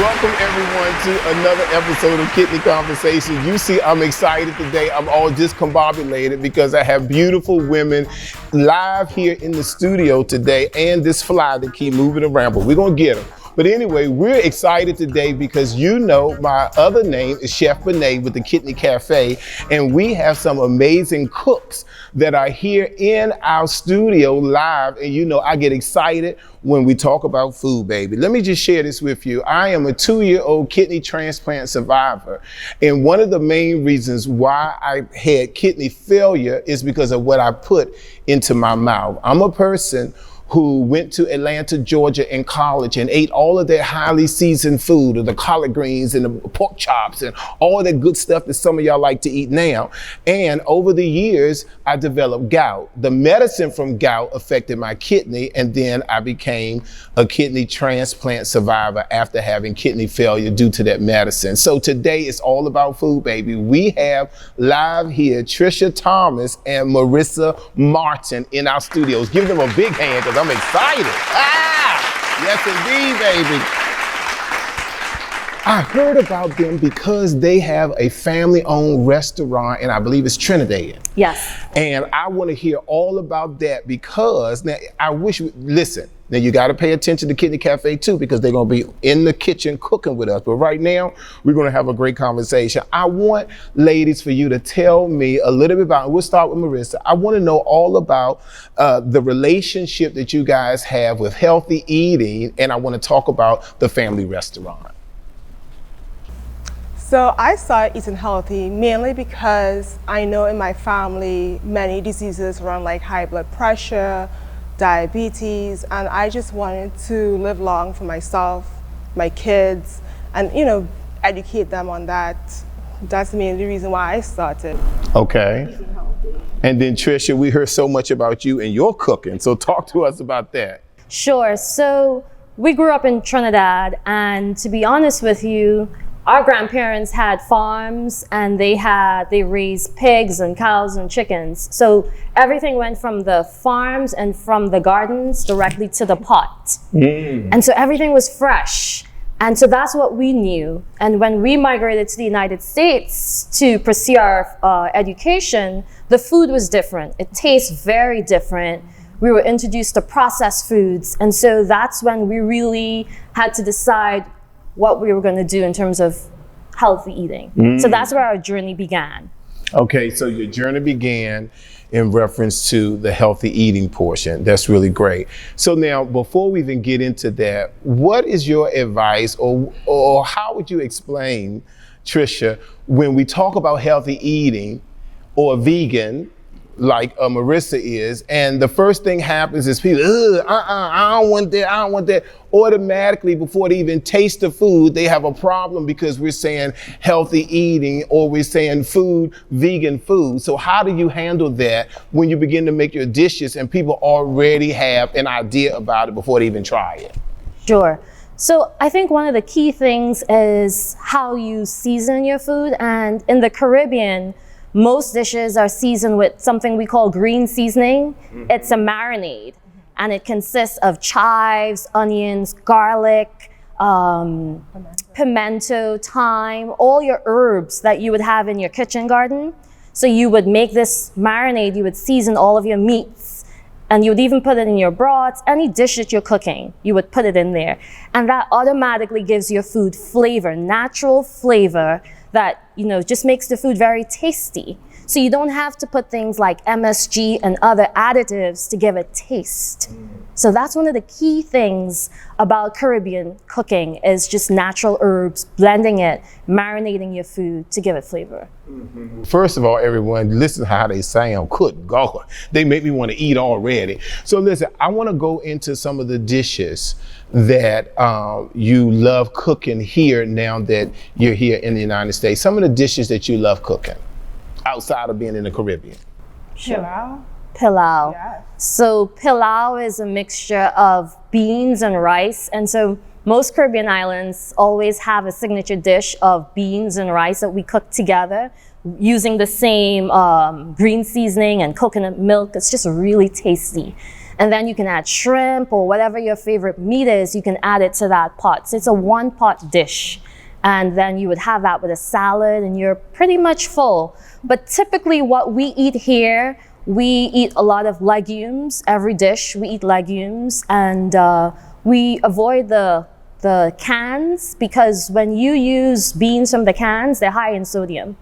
Welcome everyone to another episode of Kidney Conversations. You see, I'm excited today. I'm all discombobulated because I have beautiful women live here in the studio today and this fly that keep moving around, but we're gonna get them. But anyway, we're excited today because you know my other name is Chef Benne with the Kidney Cafe, and we have some amazing cooks that are here in our studio live, and you know I get excited when we talk about food, baby. Let me just share this with you. I am a 2-year-old kidney transplant survivor, and one of the main reasons why I had kidney failure is because of what I put into my mouth. I'm a person who went to Atlanta, Georgia in college and ate all of that highly seasoned food, or the collard greens and the pork chops and all that good stuff that some of y'all like to eat now. And over the years, I developed gout. The medicine from gout affected my kidney, and then I became a kidney transplant survivor after having kidney failure due to that medicine. So today it's all about food, baby. We have live here Tricia Thomas and Marissa Martin in our studios. Give them a big hand because I'm excited. Yes indeed, baby. I heard about them because they have a family-owned restaurant, and I believe it's Trinidad. Yes. And I want to hear all about that because now I wish, listen, now you got to pay attention to Kidney Cafe too, because they're going to be in the kitchen cooking with us. But right now, we're going to have a great conversation. I want, ladies, for you to tell me a little bit about, we'll start with Marissa. I want to know all about the relationship that you guys have with healthy eating, and I want to talk about the family restaurant. So I started eating healthy mainly because I know in my family many diseases run like high blood pressure, diabetes, and I just wanted to live long for myself, my kids, and educate them on that. That's mainly the reason why I started. Okay. And then Tricia, we heard so much about you and your cooking, so talk to us about that. Sure. So we grew up in Trinidad, and to be honest with you, our grandparents had farms, and they raised pigs and cows and chickens. So everything went from the farms and from the gardens directly to the pot. And so everything was fresh. And so that's what we knew. And when we migrated to the United States to pursue our education, the food was different. It tastes very different. We were introduced to processed foods. And so that's when we really had to decide what we were going to do in terms of healthy eating. So that's where our journey began. Okay, so your journey began in reference to the healthy eating portion. That's really great. So now, before we even get into that, what is your advice, or how would you explain, Tricia, when we talk about healthy eating or vegan, like Marissa is, and the first thing happens is people, I don't want that. Automatically, before they even taste the food, they have a problem because we're saying healthy eating, or we're saying food, vegan food. So how do you handle that when you begin to make your dishes and people already have an idea about it before they even try it? Sure. So I think one of the key things is how you season your food. And in the Caribbean, most dishes are seasoned with something we call green seasoning. It's a marinade, and it consists of chives, onions, garlic, pimento, thyme, all your herbs that you would have in your kitchen garden. So you would make this marinade, you would season all of your meats, and you would even put it in your broths, any dish that you're cooking, you would put it in there. And that automatically gives your food flavor, natural flavor, that just makes the food very tasty. So you don't have to put things like MSG and other additives to give it taste. So that's one of the key things about Caribbean cooking, is just natural herbs, blending it, marinating your food to give it flavor. First of all, everyone, listen to how they sound. Good God, they make me want to eat already. So listen, I want to go into some of the dishes that you love cooking here now that you're here in the United States. Some of the dishes that you love cooking outside of being in the Caribbean. Sure. Pilau. Yes. So pilau is a mixture of beans and rice. And so most Caribbean islands always have a signature dish of beans and rice that we cook together using the same green seasoning and coconut milk. It's just really tasty. And then you can add shrimp or whatever your favorite meat is, you can add it to that pot. So it's a one pot dish. And then you would have that with a salad and you're pretty much full. But typically what we eat here, we eat a lot of legumes. Every dish we eat legumes, and we avoid the cans, because when you use beans from the cans, they're high in sodium.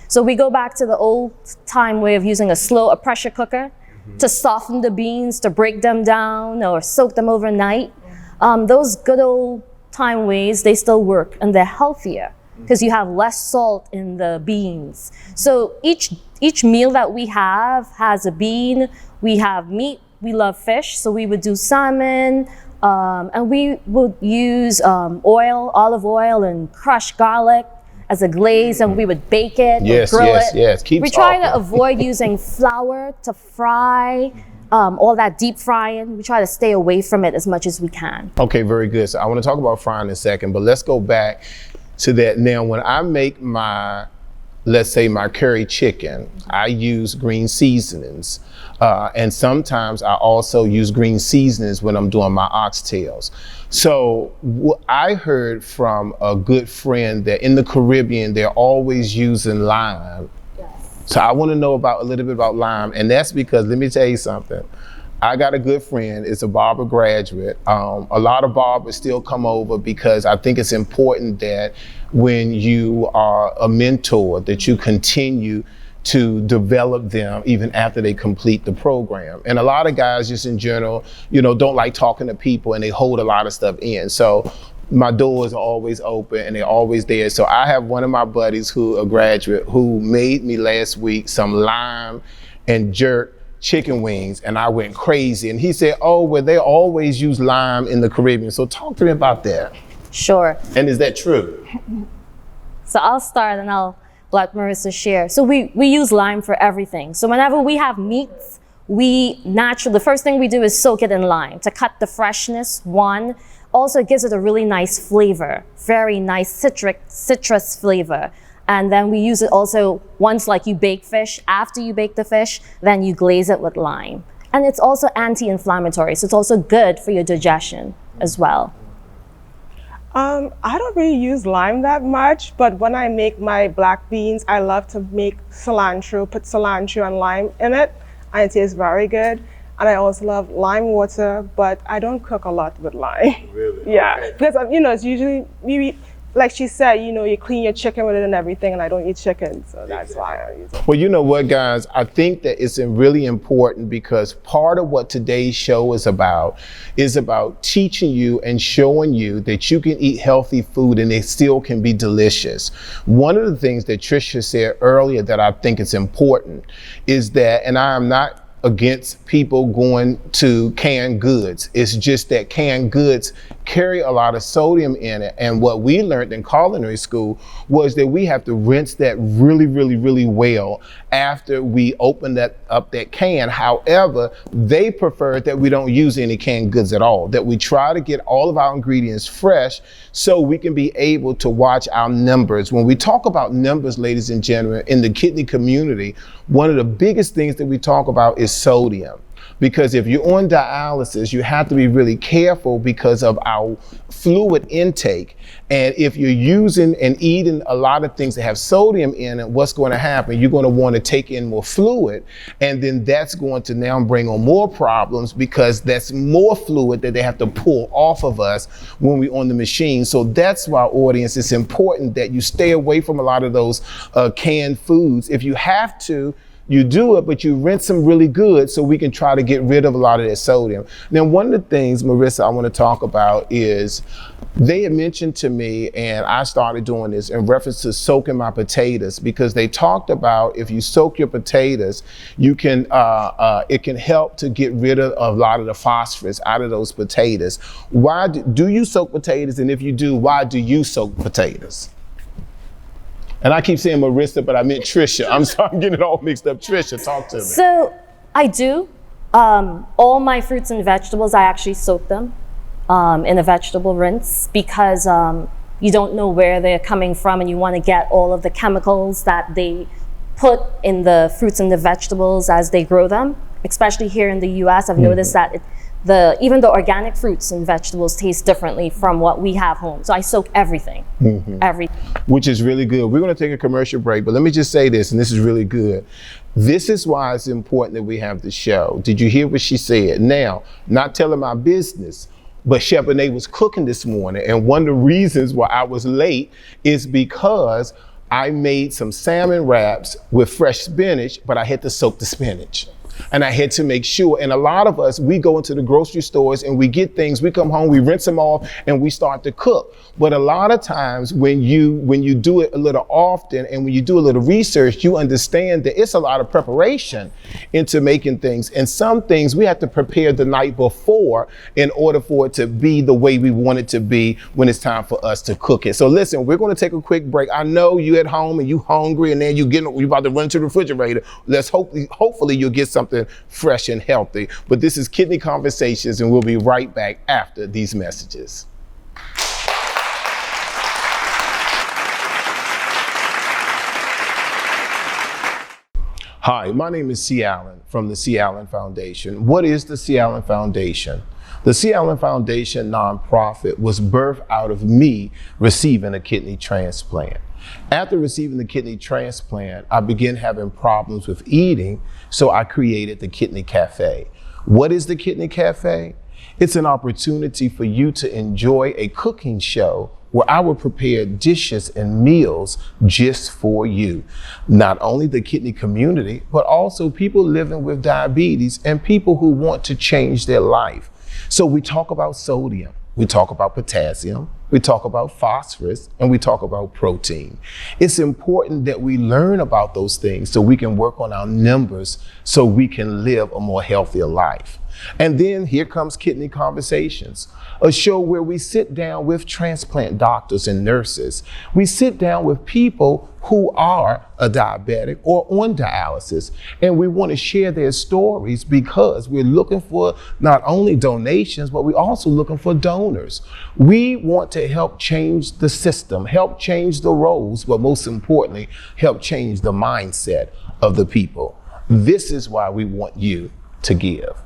So we go back to the old time way of using a pressure cooker to soften the beans, to break them down or soak them overnight. Those good old time ways, they still work, and they're healthier because you have less salt in the beans. So each meal that we have has a bean. We have meat. We love fish, so we would do salmon, and we would use olive oil and crushed garlic as a glaze, and we would bake it, grill it. Yes. We try to avoid using flour to fry. All that deep frying, we try to stay away from it as much as we can. Okay, very good. So I want to talk about frying in a second, but let's go back to that. Now, when I make let's say my curry chicken, I use green seasonings. And sometimes I also use green seasonings when I'm doing my oxtails. So I heard from a good friend that in the Caribbean, they're always using lime. So I want to know a little bit about lime, and that's because, let me tell you something. I got a good friend, it's a barber graduate. A lot of barbers still come over because I think it's important that when you are a mentor, that you continue to develop them even after they complete the program. And a lot of guys just in general, don't like talking to people, and they hold a lot of stuff in. So my doors are always open and they're always there. So I have one of my buddies a graduate, who made me last week some lime and jerk chicken wings, and I went crazy. And he said, they always use lime in the Caribbean. So talk to me about that. Sure. And is that true? So I'll start and I'll let Marissa share. So we use lime for everything. So whenever we have meats, the first thing we do is soak it in lime to cut the freshness, one. Also, it gives it a really nice flavor, very nice citrus flavor. And then we use it also once, like you bake fish. After you bake the fish, then you glaze it with lime. And it's also anti-inflammatory, so it's also good for your digestion as well. I don't really use lime that much, but when I make my black beans, I love to make put cilantro and lime in it, and it tastes very good. And I also love lime water, but I don't cook a lot with lime. Really? Yeah, Okay. because it's usually, maybe, like she said, you clean your chicken with it and everything, and I don't eat chicken, so that's why I use it. Well, you know what, guys? I think that it's really important, because part of what today's show is about teaching you and showing you that you can eat healthy food and it still can be delicious. One of the things that Tricia said earlier that I think is important is that, and I am not against people going to canned goods. It's just that canned goods carry a lot of sodium in it. And what we learned in culinary school was that we have to rinse that really, really, really well after we open up that can. However, they prefer that we don't use any canned goods at all, that we try to get all of our ingredients fresh so we can be able to watch our numbers. When we talk about numbers, ladies and gentlemen, in the kidney community, one of the biggest things that we talk about is sodium. Because if you're on dialysis, you have to be really careful because of our fluid intake. And if you're using and eating a lot of things that have sodium in it, what's going to happen? You're going to want to take in more fluid. And then that's going to now bring on more problems, because that's more fluid that they have to pull off of us when we're on the machine. So that's why, audience, it's important that you stay away from a lot of those canned foods. If you have to, you do it, but you rinse them really good so we can try to get rid of a lot of that sodium. Now, one of the things, Marissa, I want to talk about is they had mentioned to me, and I started doing this in reference to soaking my potatoes, because they talked about if you soak your potatoes, you can it can help to get rid of a lot of the phosphorus out of those potatoes. Why do you soak potatoes? And if you do, why do you soak potatoes? And I keep saying Marissa, but I meant Tricia. I'm sorry, I'm getting it all mixed up. Tricia, talk to me. So I do. All my fruits and vegetables, I actually soak them in a vegetable rinse, because you don't know where they're coming from, and you want to get all of the chemicals that they put in the fruits and the vegetables as they grow them. especially here in the US, I've noticed that even the organic fruits and vegetables taste differently from what we have home. So I soak everything, everything. Which is really good. We're going to take a commercial break, but let me just say this, and this is really good. This is why it's important that we have the show. Did you hear what she said? Now, not telling my business, but Chet Bennett was cooking this morning, and one of the reasons why I was late is because I made some salmon wraps with fresh spinach, but I had to soak the spinach. And I had to make sure, and a lot of us, we go into the grocery stores and we get things, we come home, we rinse them off, and we start to cook. But a lot of times when you do it a little often and when you do a little research, you understand that it's a lot of preparation into making things. And some things we have to prepare the night before in order for it to be the way we want it to be when it's time for us to cook it. So listen, we're going to take a quick break. I know you at home and you hungry and then you about to run to the refrigerator. Hopefully you'll get something fresh and healthy. But this is Kidney Conversations, and we'll be right back after these messages. Hi, my name is C. Allen from the C. Allen Foundation. What is the C. Allen Foundation? The C. Allen Foundation nonprofit was birthed out of me receiving a kidney transplant. After receiving the kidney transplant, I began having problems with eating, so I created the Kidney Cafe. What is the Kidney Cafe? It's an opportunity for you to enjoy a cooking show where I will prepare dishes and meals just for you. Not only the kidney community, but also people living with diabetes and people who want to change their life. So we talk about sodium, we talk about potassium, we talk about phosphorus, and we talk about protein. It's important that we learn about those things so we can work on our numbers so we can live a more healthier life. And then here comes Kidney Conversations, a show where we sit down with transplant doctors and nurses. We sit down with people who are a diabetic or on dialysis, and we want to share their stories because we're looking for not only donations, but we're also looking for donors. We want to help change the system, help change the roles, but most importantly, help change the mindset of the people. This is why we want you to give.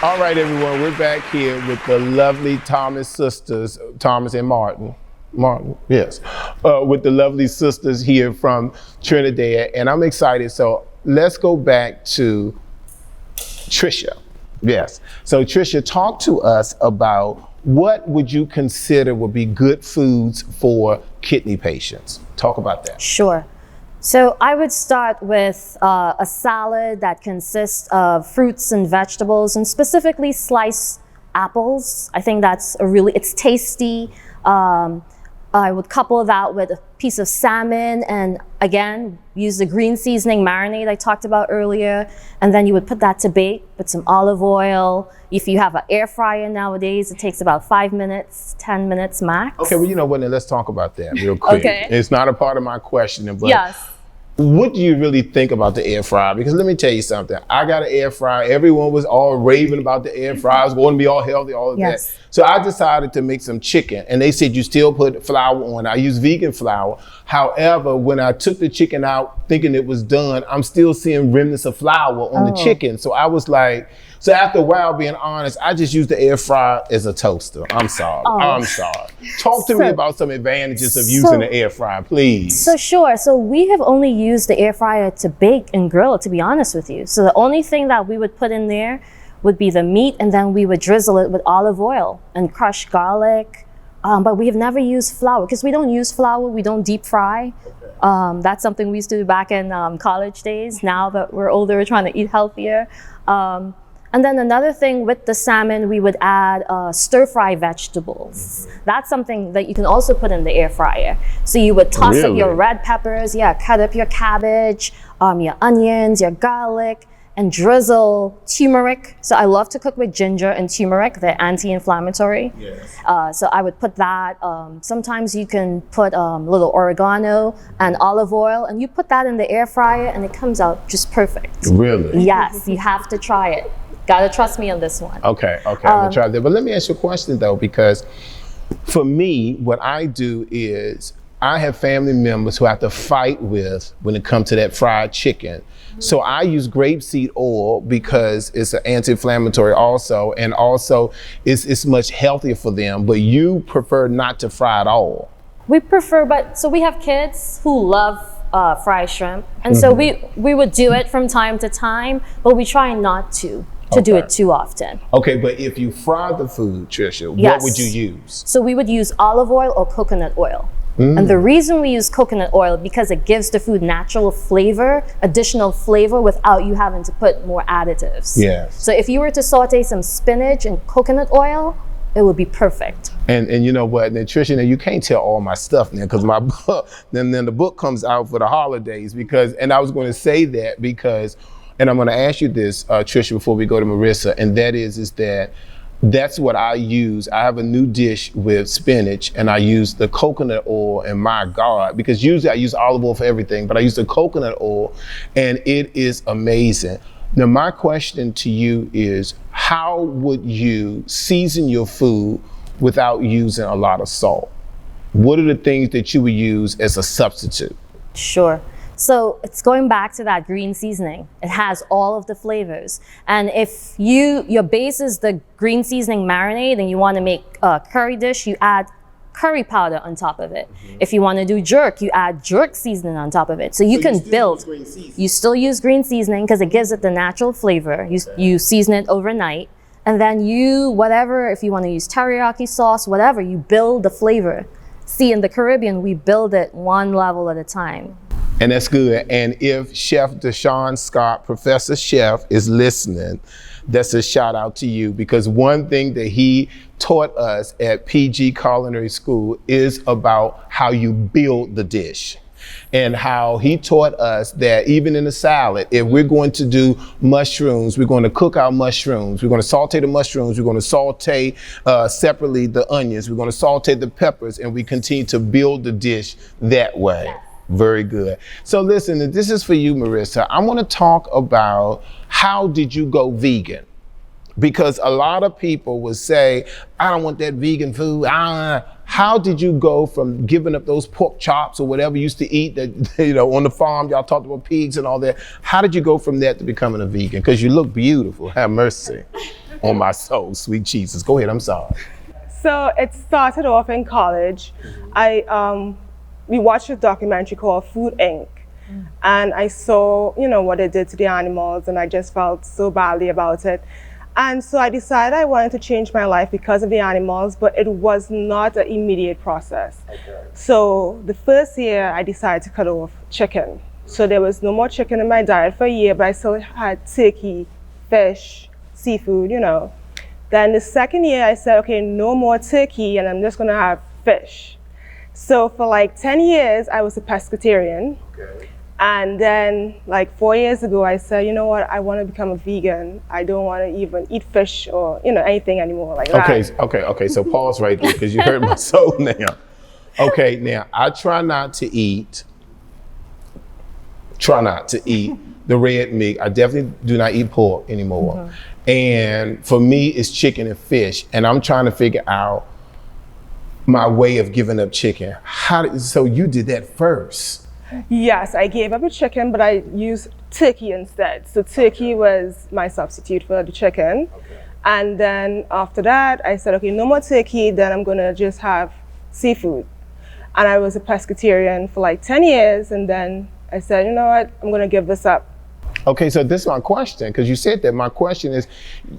All right, everyone, we're back here with the lovely Thomas sisters, Thomas and Martin, yes, with the lovely sisters here from Trinidad, and I'm excited. So let's go back to Tricia. Yes, so Tricia, talk to us about what would you consider would be good foods for kidney patients? Talk about that. Sure. So I would start with a salad that consists of fruits and vegetables, and specifically sliced apples. I think that's it's tasty. I would couple that with a piece of salmon and again, use the green seasoning marinade I talked about earlier. And then you would put that to bake with some olive oil. If you have an air fryer nowadays, it takes about 5 minutes, 10 minutes max. Okay, well, you know what, then let's talk about that real quick. Okay. It's not a part of my question, but yes. What do you really think about the air fryer? Because let me tell you something. I got an air fryer. Everyone was all raving about the air fryer. I was going to be all healthy, all of that. So I decided to make some chicken. And they said you still put flour on. I use vegan flour. However, when I took the chicken out thinking it was done, I'm still seeing remnants of flour on the chicken. So I was like, so after a while, being honest, I just use the air fryer as a toaster. I'm sorry. I'm sorry. Talk to me about some advantages of using the air fryer, please. So sure. So we have only used the air fryer to bake and grill, to be honest with you. So the only thing that we would put in there would be the meat, and then we would drizzle it with olive oil and crushed garlic. But we have never used flour because we don't use flour. We don't deep fry. That's something we used to do back in college days. Now that we're older, we're trying to eat healthier. And then another thing with the salmon, we would add stir-fry vegetables. That's something that you can also put in the air fryer. So you would toss up your red peppers, cut up your cabbage, your onions, your garlic, and drizzle turmeric. So I love to cook with ginger and turmeric. They're anti-inflammatory. Yes. So I would put that. Sometimes you can put a little oregano and olive oil, and you put that in the air fryer, and it comes out just perfect. Really? Yes, you have to try it. Gotta trust me on this one. Okay, I'm gonna try that. But let me ask you a question though, because for me, what I do is I have family members who I have to fight with when it comes to that fried chicken. So I use grapeseed oil because it's an anti-inflammatory also, and also it's much healthier for them, but you prefer not to fry at all. We prefer, so we have kids who love fried shrimp, and so we would do it from time to time, but we try not to do it too often. Okay, but if you fry the food, Tricia, what would you use? So we would use olive oil or coconut oil. And the reason we use coconut oil because it gives the food natural flavor, additional flavor without you having to put more additives. Yes. So if you were to saute some spinach in coconut oil, it would be perfect. And you know what, now, Tricia, now you can't tell all my stuff now because my book, then the book comes out for the holidays and I was going to say that because, and I'm going to ask you this, Tricia, before we go to Marissa, and that is that that's what I use. I have a new dish with spinach and I use the coconut oil, and my God, because usually I use olive oil for everything, but I use the coconut oil and it is amazing. Now my question to you is, how would you season your food without using a lot of salt? What are the things that you would use as a substitute? Sure. So it's going back to that green seasoning. It has all of the flavors. And if your base is the green seasoning marinade and you want to make a curry dish, you add curry powder on top of it. If you want to do jerk, you add jerk seasoning on top of it. So you can build. You still use green seasoning because it gives it the natural flavor. You season it overnight. And then if you want to use teriyaki sauce, whatever, you build the flavor. See, in the Caribbean, we build it one level at a time. And that's good. And if Chef Deshaun Scott, Professor Chef, is listening, that's a shout out to you, because one thing that he taught us at PG Culinary School is about how you build the dish. And how he taught us that even in a salad, if we're going to do mushrooms, we're going to cook our mushrooms, we're going to saute the mushrooms, we're going to saute separately the onions, we're going to saute the peppers, and we continue to build the dish that way. Yeah. Very good. So listen, this is for you, Marissa. I want to talk about, how did you go vegan? Because a lot of people would say, I don't want that vegan food. How did you go from giving up those pork chops or whatever you used to eat that, on the farm, y'all talked about pigs and all that. How did you go from that to becoming a vegan? Because you look beautiful. Have mercy on my soul, sweet Jesus. Go ahead, I'm sorry. So it started off in college. We watched a documentary called Food Inc. And I saw, what it did to the animals, and I just felt so badly about it. And so I decided I wanted to change my life because of the animals, but it was not an immediate process. Okay. So the first year I decided to cut off chicken. So there was no more chicken in my diet for a year, but I still had turkey, fish, seafood, Then the second year I said, okay, no more turkey, and I'm just gonna have fish. So for like 10 years, I was a pescatarian. Okay. And then like 4 years ago, I said, you know what, I want to become a vegan. I don't want to even eat fish or, anything anymore like that. Okay. So pause right there, because you hurt my soul now. Okay, now I try not to eat the red meat. I definitely do not eat pork anymore. Mm-hmm. And for me, it's chicken and fish. And I'm trying to figure out my way of giving up chicken. So you did that first? Yes, I gave up the chicken, but I used turkey instead. So turkey was my substitute for the chicken. Okay. And then after that, I said, okay, no more turkey, then I'm gonna just have seafood. And I was a pescatarian for like 10 years, and then I said, you know what, I'm gonna give this up. Okay, so this is my question, because you said that. My question is,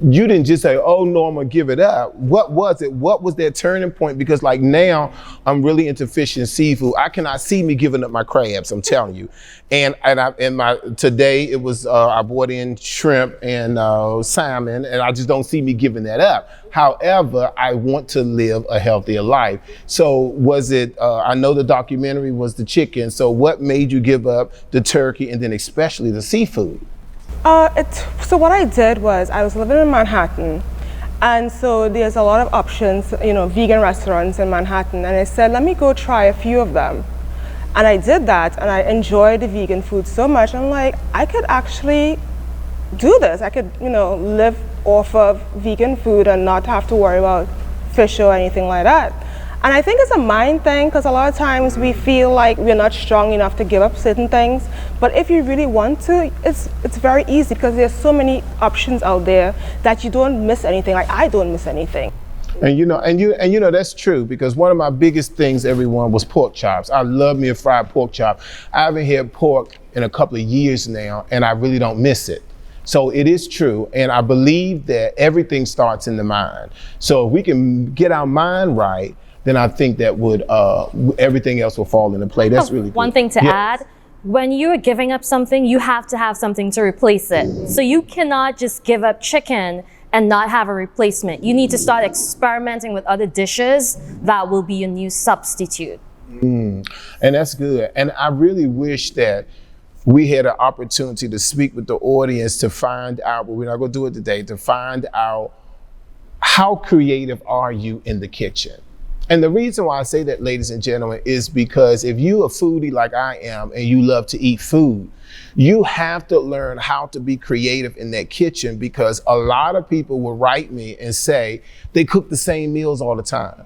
you didn't just say, oh no, I'm gonna give it up. What was it? What was that turning point? Because like now, I'm really into fish and seafood. I cannot see me giving up my crabs, I'm telling you. And today it was, I bought in shrimp and salmon, and I just don't see me giving that up. However, I want to live a healthier life. So was it, I know the documentary was the chicken, so what made you give up the turkey and then especially the seafood? So what I did was, I was living in Manhattan, and so there's a lot of options, vegan restaurants in Manhattan, and I said, let me go try a few of them. And I did that, and I enjoyed the vegan food so much. I'm like, I could actually do this. I could, live off of vegan food and not have to worry about fish or anything like that. And I think it's a mind thing, because a lot of times we feel like we're not strong enough to give up certain things. But if you really want to, it's very easy, because there's so many options out there that you don't miss anything. Like, I don't miss anything. And you know that's true, because one of my biggest things, everyone, was pork chops. I love me a fried pork chop. I haven't had pork in a couple of years now, and I really don't miss it. So it is true, and I believe that everything starts in the mind. So if we can get our mind right, then I think that would everything else will fall into play. That's really good. One thing to add, when you're giving up something, you have to have something to replace it. So you cannot just give up chicken and not have a replacement. You need to start experimenting with other dishes that will be your new substitute. And that's good. And I really wish that we had an opportunity to speak with the audience to find out, but we're not gonna do it today, to find out how creative are you in the kitchen. And the reason why I say that, ladies and gentlemen, is because if you a foodie like I am and you love to eat food, you have to learn how to be creative in that kitchen, because a lot of people will write me and say they cook the same meals all the time.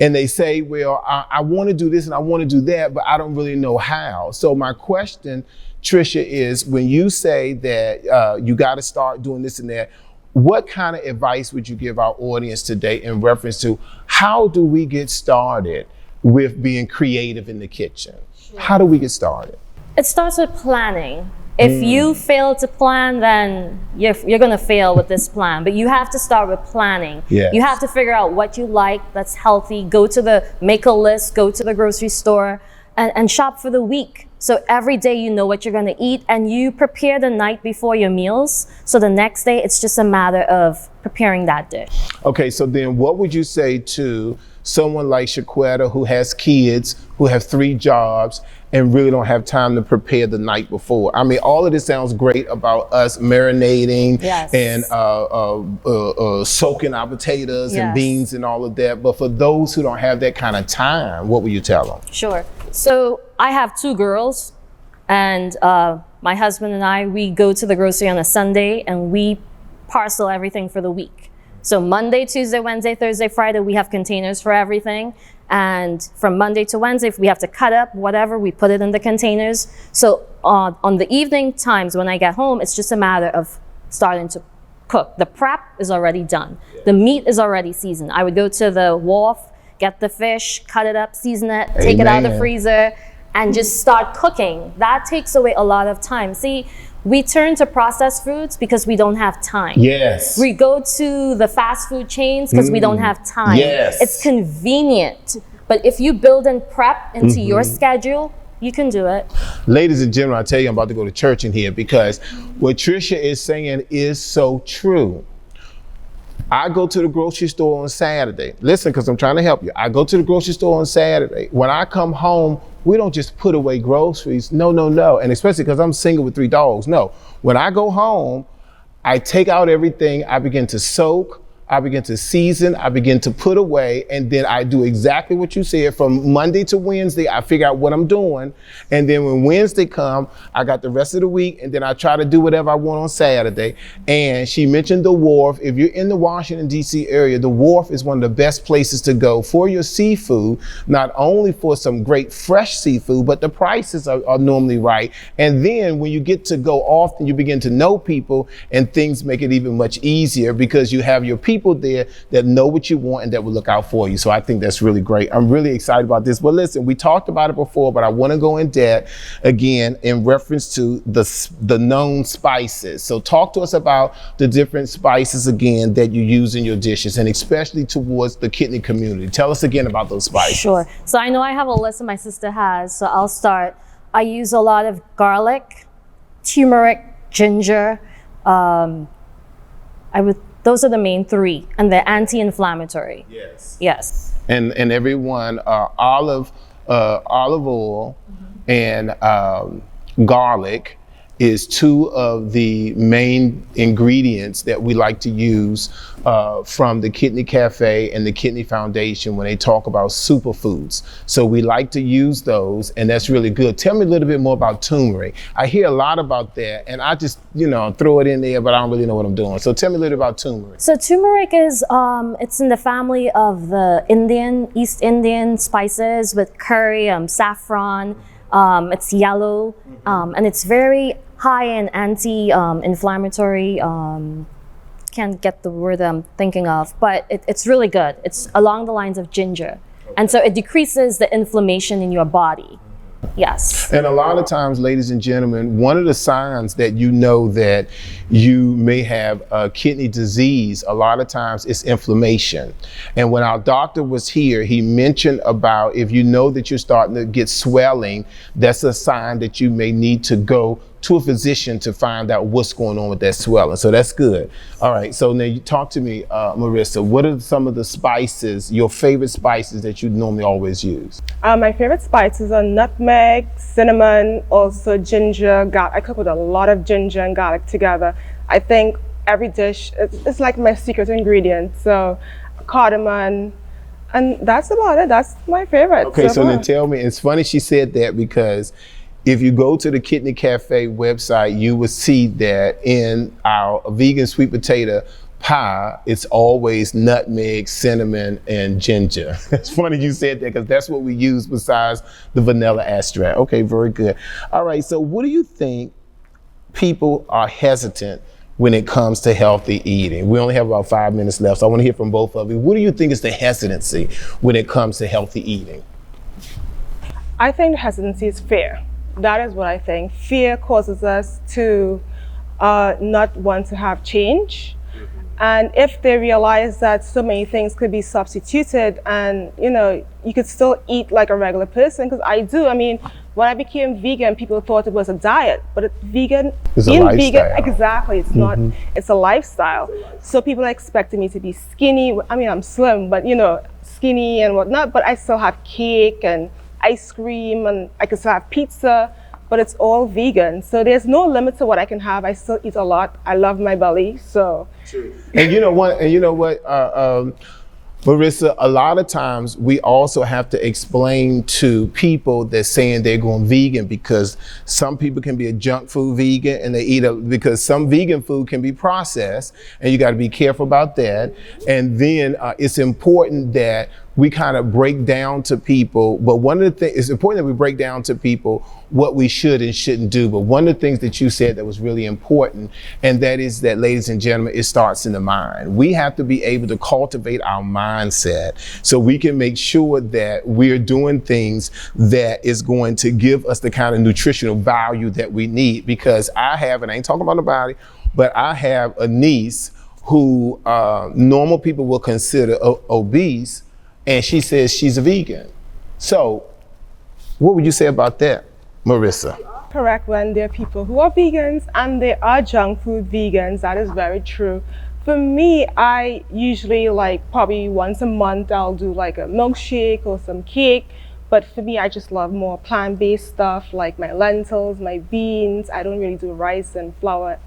And they say, well, I want to do this and I want to do that, but I don't really know how. So my question, Tricia, is when you say that you got to start doing this and that, what kind of advice would you give our audience today in reference to how do we get started with being creative in the kitchen? How do we get started? It starts with planning. If you fail to plan, then you're going to fail with this plan. But you have to start with planning. Yes. You have to figure out what you like that's healthy. Make a list, go to the grocery store, and shop for the week. So every day you know what you're going to eat, and you prepare the night before your meals. So the next day, it's just a matter of preparing that dish. Okay, so then what would you say to someone like Shaquetta, who has kids, who have 3 jobs, and really don't have time to prepare the night before? I mean, all of this sounds great about us marinating and soaking our potatoes and beans and all of that. But for those who don't have that kind of time, what would you tell them? Sure. So I have 2 girls, and my husband and I, we go to the grocery on a Sunday and we parcel everything for the week. So Monday, Tuesday, Wednesday, Thursday, Friday, we have containers for everything. And from Monday to Wednesday, if we have to cut up whatever, we put it in the containers. So on the evening times when I get home, it's just a matter of starting to cook. The prep is already done. The meat is already seasoned. I would go to the wharf, get the fish, cut it up, season it, take it out of the freezer, and just start cooking. That takes away a lot of time. See, we turn to processed foods because we don't have time. Yes. We go to the fast food chains because we don't have time. Yes. It's convenient. But if you build and prep into your schedule, you can do it. Ladies and gentlemen, I tell you, I'm about to go to church in here, because what Tricia is saying is so true. I go to the grocery store on Saturday. Listen, because I'm trying to help you. I go to the grocery store on Saturday. When I come home, we don't just put away groceries. No. And especially because I'm single with 3 dogs. No. When I go home, I take out everything. I begin to soak. I begin to season, I begin to put away, and then I do exactly what you said. From Monday to Wednesday, I figure out what I'm doing. And then when Wednesday come, I got the rest of the week, and then I try to do whatever I want on Saturday. And she mentioned the wharf. If you're in the Washington, D.C. area, the wharf is one of the best places to go for your seafood, not only for some great fresh seafood, but the prices are normally right. And then when you get to go often, you begin to know people, and things make it even much easier because you have your people there that know what you want and that will look out for you. So I think that's really great. I'm really excited about this. But listen, we talked about it before, but I want to go in depth again in reference to the known spices. So talk to us about the different spices again that you use in your dishes, and especially towards the kidney community. Tell us again about those spices. Sure. So I know I have a list that my sister has, so I'll start. I use a lot of garlic, turmeric, ginger. Those are the main 3, and they're anti-inflammatory. Yes. And everyone, olive oil and garlic is two of the main ingredients that we like to use from the Kidney Cafe and the Kidney Foundation when they talk about superfoods. So we like to use those, and that's really good. Tell me a little bit more about turmeric. I hear a lot about that, and I just, throw it in there, but I don't really know what I'm doing. So tell me a little bit about turmeric. So turmeric is, it's in the family of the East Indian spices with curry, saffron. It's yellow, and it's very high in anti-inflammatory. Can't get the word I'm thinking of, but it's really good. It's along the lines of ginger, and so it decreases the inflammation in your body. Yes. And a lot of times, ladies and gentlemen, one of the signs that you know that you may have a kidney disease, a lot of times it's inflammation. And when our doctor was here, he mentioned about if you know that you're starting to get swelling, that's a sign that you may need to go to a physician to find out what's going on with that swelling. So that's good. All right, so now you talk to me, Marissa, what are some of the spices, your favorite spices that you normally always use? My favorite spices are nutmeg, cinnamon, also ginger, garlic. I cook with a lot of ginger and garlic together. I think every dish, it's like my secret ingredient. So cardamom, and that's about it. That's my favorite. Okay, so then tell me, it's funny she said that because if you go to the Kidney Cafe website, you will see that in our vegan sweet potato pie, it's always nutmeg, cinnamon, and ginger. It's funny you said that because that's what we use besides the vanilla extract. Okay, very good. All right, so what do you think people are hesitant when it comes to healthy eating? We only have about 5 minutes left, so I want to hear from both of you. What do you think is the hesitancy when it comes to healthy eating? I think the hesitancy is fear. That is what I think. Fear causes us to not want to have change. And if they realize that so many things could be substituted and, you could still eat like a regular person, because I do. I mean, when I became vegan, people thought it was a diet, but being vegan, exactly, it's not, it's a lifestyle. So people are expecting me to be skinny. I mean, I'm slim, but skinny and whatnot, but I still have cake and ice cream, and I can still have pizza, but it's all vegan. So there's no limit to what I can have. I still eat a lot. I love my belly, so. True. And you know what, Marissa, a lot of times we also have to explain to people that's saying they're going vegan, because some people can be a junk food vegan and they eat because some vegan food can be processed, and you got to be careful about that. And then it's important that we kind of break down to people, but one of the things, it's important that we break down to people what we should and shouldn't do. But one of the things that you said that was really important, and that is that, ladies and gentlemen, it starts in the mind. We have to be able to cultivate our mindset so we can make sure that we're doing things that is going to give us the kind of nutritional value that we need. Because I have, and I ain't talking about nobody, but I have a niece who normal people will consider obese, and she says she's a vegan. So what would you say about that, Marissa? Correct, when there are people who are vegans and they are junk food vegans. That is very true. For me, I usually probably once a month I'll do like a milkshake or some cake. But for me, I just love more plant-based stuff like my lentils, my beans. I don't really do rice and flour.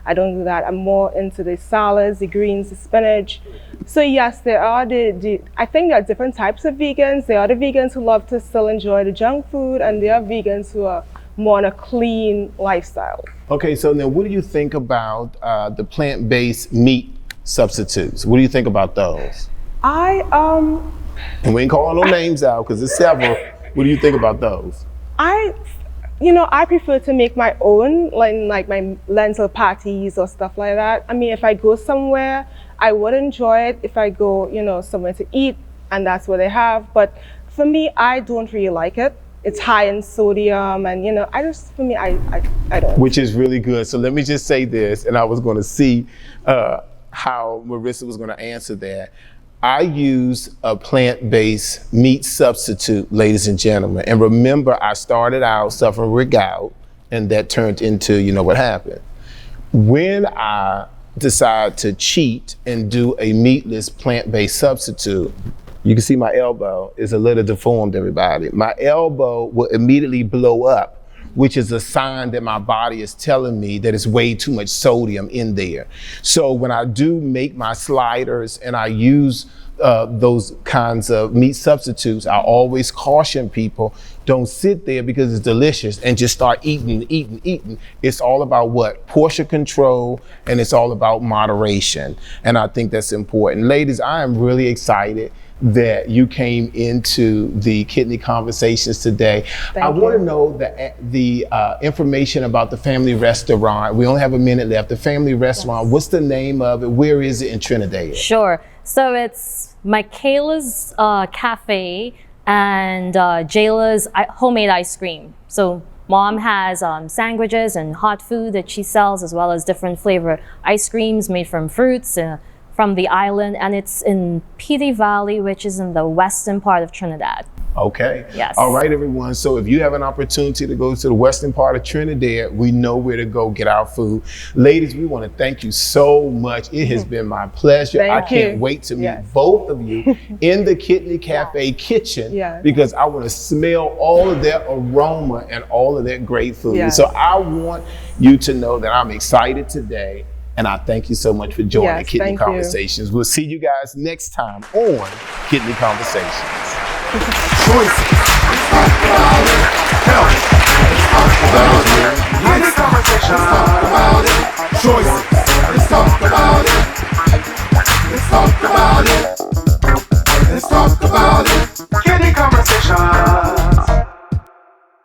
I don't do that. I'm more into the salads, the greens, the spinach. So yes, there are I think there are different types of vegans. There are the vegans who love to still enjoy the junk food, and there are vegans who are more on a clean lifestyle. Okay, so now what do you think about the plant-based meat substitutes? What do you think about those? And we ain't calling no names out because there's several. What do you think about those? I prefer to make my own, like my lentil patties or stuff like that. I mean, if I go somewhere, I would enjoy it if I go, somewhere to eat and that's what they have. But for me, I don't really like it. It's high in sodium and, I don't. Which is really good. So let me just say this, and I was going to see how Marissa was going to answer that. I use a plant-based meat substitute, ladies and gentlemen. And remember, I started out suffering with gout, and that turned into, what happened. When I decide to cheat and do a meatless plant-based substitute, you can see my elbow is a little deformed, everybody. My elbow will immediately blow up which is a sign that my body is telling me that it's way too much sodium in there. So when I do make my sliders and I use those kinds of meat substitutes, I always caution people, don't sit there because it's delicious and just start eating. It's all about what? Portion control, and it's all about moderation. And I think that's important. Ladies, I am really excited that you came into the Kidney Conversations today. I want to know the information about the family restaurant. We only have a minute left. The family restaurant, what's the name of it? Where is it in Trinidad? Sure. So it's Michaela's Cafe and Jayla's homemade ice cream. So mom has sandwiches and hot food that she sells, as well as different flavored ice creams made from fruits from the island, and it's in Petey Valley, which is in the western part of Trinidad. Okay. Yes. All right, everyone. So if you have an opportunity to go to the western part of Trinidad, we know where to go get our food. Ladies, we want to thank you so much. It has been my pleasure. I can't wait to meet both of you in the Kidney Cafe kitchen, because I want to smell all of that aroma and all of that great food. So I want you to know that I'm excited today. And I thank you so much for joining Kidney Conversations. We'll see you guys next time on Kidney Conversations. Choices. Let's talk about it. Health. Let's talk about it. Choices. Let's talk about it. Let's talk about it.